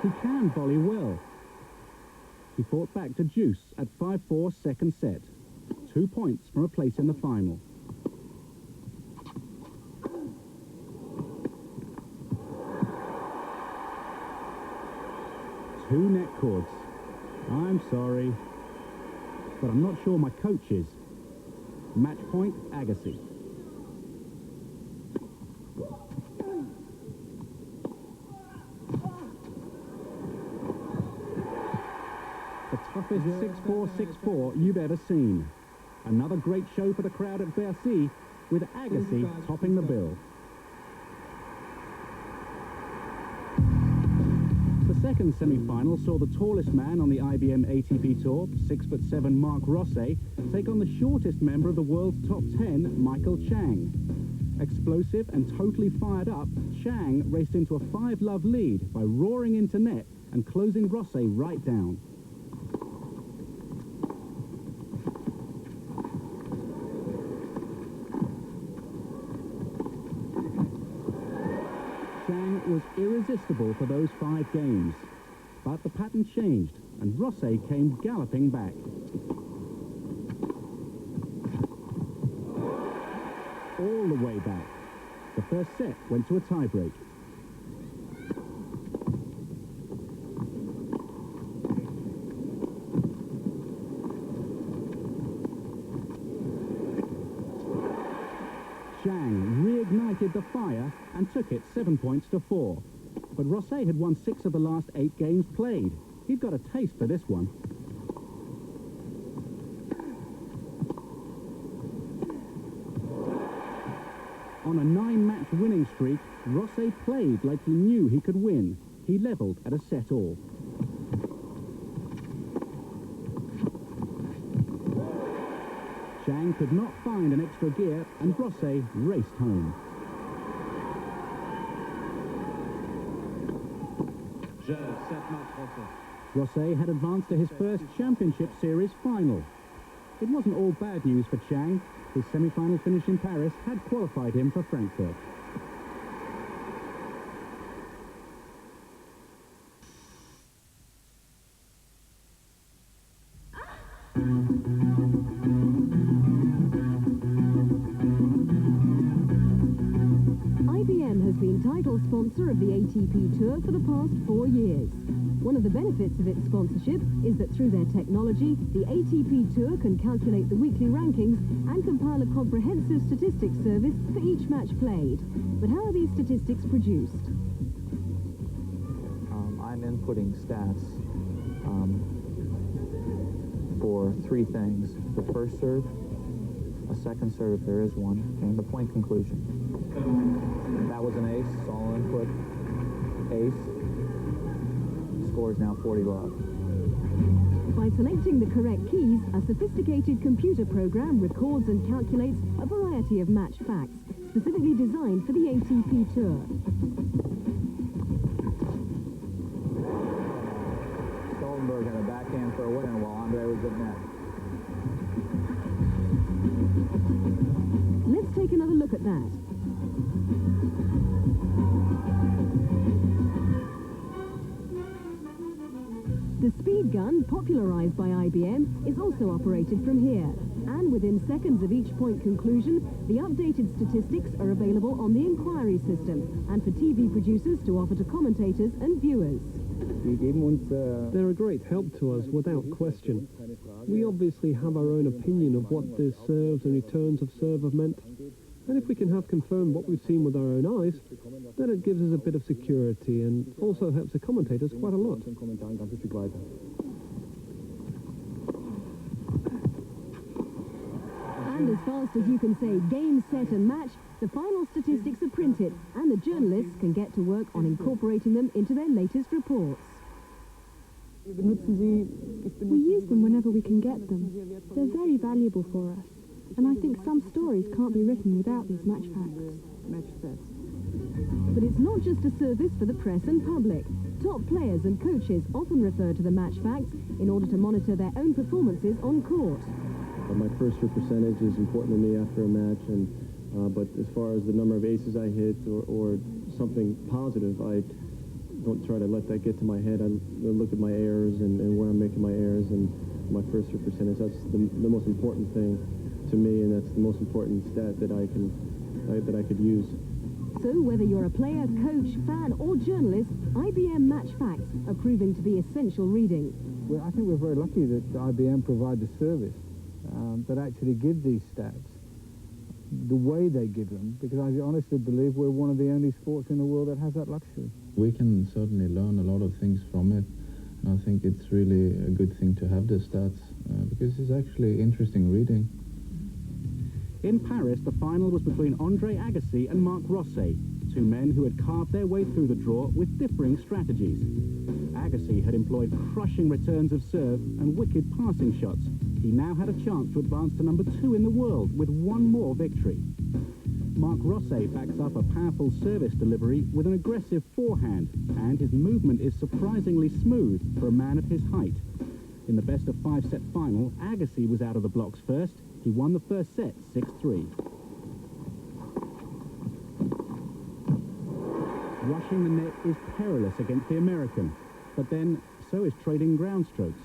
He can volley well. He fought back to Deuce at 5-4 second set. 2 points from a place in the final. Two net cords. I'm sorry, but I'm not sure my coach is. Match point, Agassi. The toughest 6-4, 6-4 you've ever seen. Another great show for the crowd at Bercy, with Agassi topping the bill. The second semi-final saw the tallest man on the IBM ATP Tour, 6'7" Marc Rosset, take on the shortest member of the world's top 10, Michael Chang. Explosive and totally fired up, Chang raced into a 5-love lead by roaring into net and closing Rosset right down. Chang was irresistible for those 5 games. But the pattern changed, and Rosset came galloping back. All the way back. The first set went to a tiebreak. Chang reignited the fire and took it 7 points to 4. But Rosset had won 6 of the last 8 games played. He'd got a taste for this one. On a 9-match winning streak, Rosset played like he knew he could win. He levelled at a set all. Chang could not find an extra gear, and Rosset raced home. Rosset had advanced to his first championship series final. It wasn't all bad news for Chang. His semi-final finish in Paris had qualified him for Frankfurt. IBM has been title sponsor of the ATP Tour for the past 4 years. One of the benefits of its sponsorship is that through their technology, the ATP Tour can calculate the weekly rankings and compile a comprehensive statistics service for each match played. But how are these statistics produced? I'm inputting stats for 3 things. The first serve, a second serve if there is one, and the point conclusion. That was an ace, all input, ace. Score is now 40 love. By selecting the correct keys, a sophisticated computer program records and calculates a variety of match facts, specifically designed for the ATP Tour. Stoltenberg had a backhand for a winner while Andre was at net. Let's take another look at that. The speed gun, popularized by IBM, is also operated from here. And within seconds of each point conclusion, the updated statistics are available on the inquiry system and for TV producers to offer to commentators and viewers. They're a great help to us, without question. We obviously have our own opinion of what the serves and returns of serve have meant. And if we can have confirmed what we've seen with our own eyes, then it gives us a bit of security and also helps the commentators quite a lot. And as fast as you can say game, set and match, the final statistics are printed and the journalists can get to work on incorporating them into their latest reports. We use them whenever we can get them. They're very valuable for us. And I think some stories can't be written without these match facts. But it's not just a service for the press and public. Top players and coaches often refer to the match facts in order to monitor their own performances on court. My first serve percentage is important to me after a match, but as far as the number of aces I hit or something positive, don't try to let that get to my head. I look at my errors and where I'm making my errors and my first serve percentage. That's the most important thing to me, and that's the most important stat that I could use. So whether you're a player, coach, fan or journalist, IBM Match Facts are proving to be essential reading. Well, I think we're very lucky that IBM provide the service that actually give these stats the way they give them, because I honestly believe we're one of the only sports in the world that has that luxury. We can certainly learn a lot of things from it, and I think it's really a good thing to have the stats, because it's actually interesting reading. In Paris, the final was between Andre Agassi and Marc Rosset, two men who had carved their way through the draw with differing strategies. Agassi had employed crushing returns of serve and wicked passing shots. He now had a chance to advance to number 2 in the world with one more victory. Marc Rosset backs up a powerful service delivery with an aggressive forehand, and his movement is surprisingly smooth for a man of his height. In the best-of-5 set final, Agassi was out of the blocks first. He won the first set 6-3. Rushing the net is perilous against the American, but then so is trading ground strokes.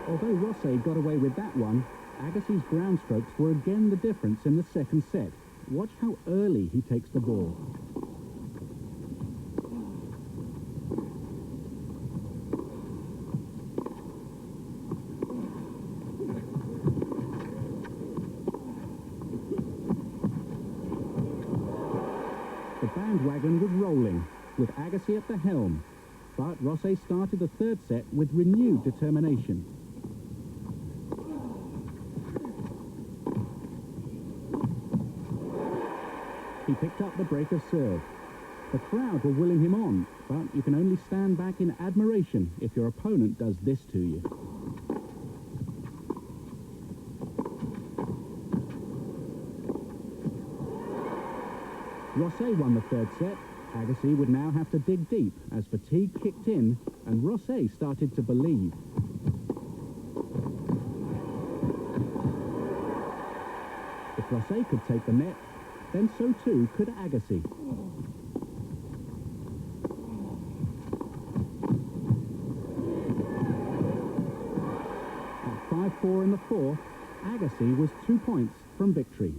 Although Rosset got away with that one, Agassi's ground strokes were again the difference in the second set. Watch how early he takes the ball. The bandwagon was rolling, with Agassi at the helm. But Rosset started the third set with renewed determination. He picked up the break of serve. The crowd were willing him on, but you can only stand back in admiration if your opponent does this to you. Rosset won the third set. Agassi would now have to dig deep as fatigue kicked in and Rosset started to believe. If Rosset could take the net, then so too could Agassi. At 5-4 in the fourth, Agassi was 2 points from victory.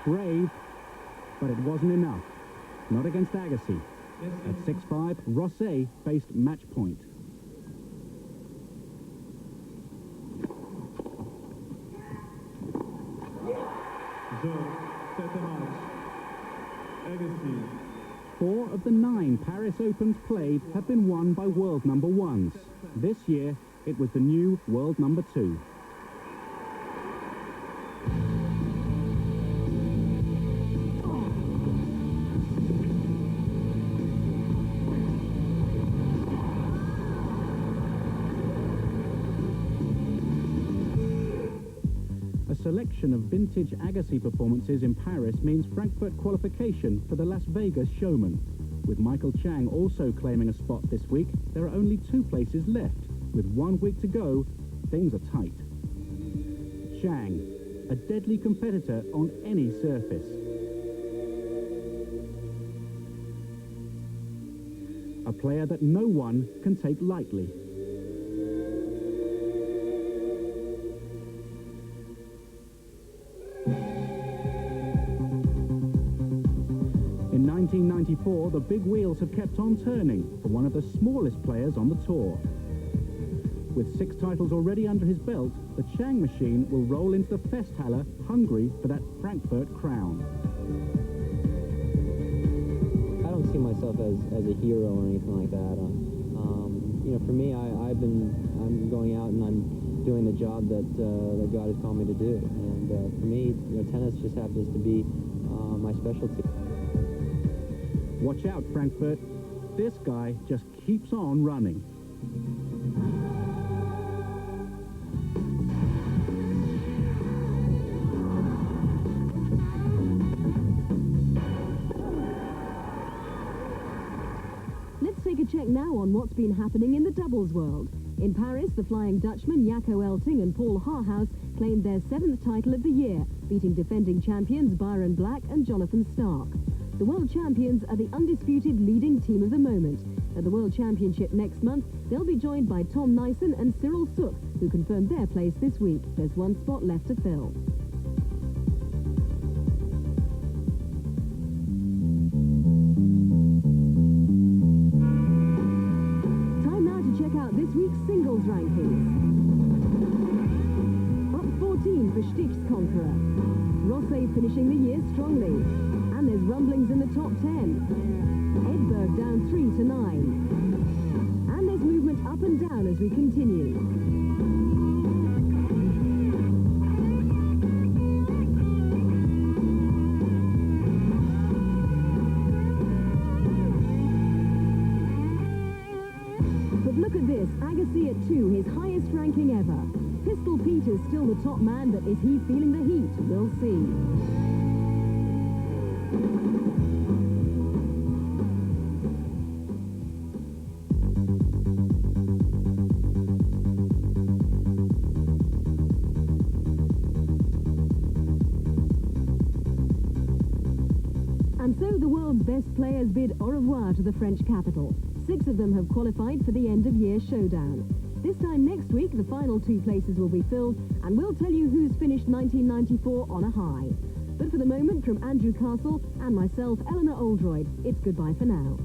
Brave, but it wasn't enough. Not against Agassi. At 6-5, Rosset faced match point. Agassi. 4 of the 9 Paris Opens played have been won by world number 1s. This year, it was the new world number 2. A selection of vintage Agassi performances in Paris means Frankfurt qualification for the Las Vegas Showman. With Michael Chang also claiming a spot this week, there are only 2 places left. With 1 week to go, things are tight. Chang, a deadly competitor on any surface. A player that no one can take lightly. In 1994, the big wheels have kept on turning for one of the smallest players on the tour. With 6 titles already under his belt, the Chang machine will roll into the Festhalle, hungry for that Frankfurt crown. I don't see myself as a hero or anything like that. You know, for me, I'm going out and I'm doing the job that God has called me to do. And for me, you know, tennis just happens to be my specialty. Watch out, Frankfurt. This guy just keeps on running. Let's take a check now on what's been happening in the doubles world. In Paris, the Flying Dutchman Jacco Elting and Paul Haarhuis claimed their 7th title of the year, beating defending champions Byron Black and Jonathan Stark. The world champions are the undisputed leading team of the moment. At the World Championship next month, they'll be joined by Tom Nyssen and Cyril Suk, who confirmed their place this week. There's one spot left to fill. Check out this week's singles rankings. Up 14 for Stich's Conqueror. Rosset finishing the year strongly. And there's rumblings in the top 10. Edberg down 3 to 9. And there's movement up and down as we continue. Look at this, Agassi at 2, his highest ranking ever. Pistol Pete is still the top man, but is he feeling the heat? We'll see. And so the world's best players bid au revoir to the French capital. 6 of them have qualified for the end-of-year showdown. This time next week, the final 2 places will be filled, and we'll tell you who's finished 1994 on a high. But for the moment, from Andrew Castle and myself, Eleanor Oldroyd, it's goodbye for now.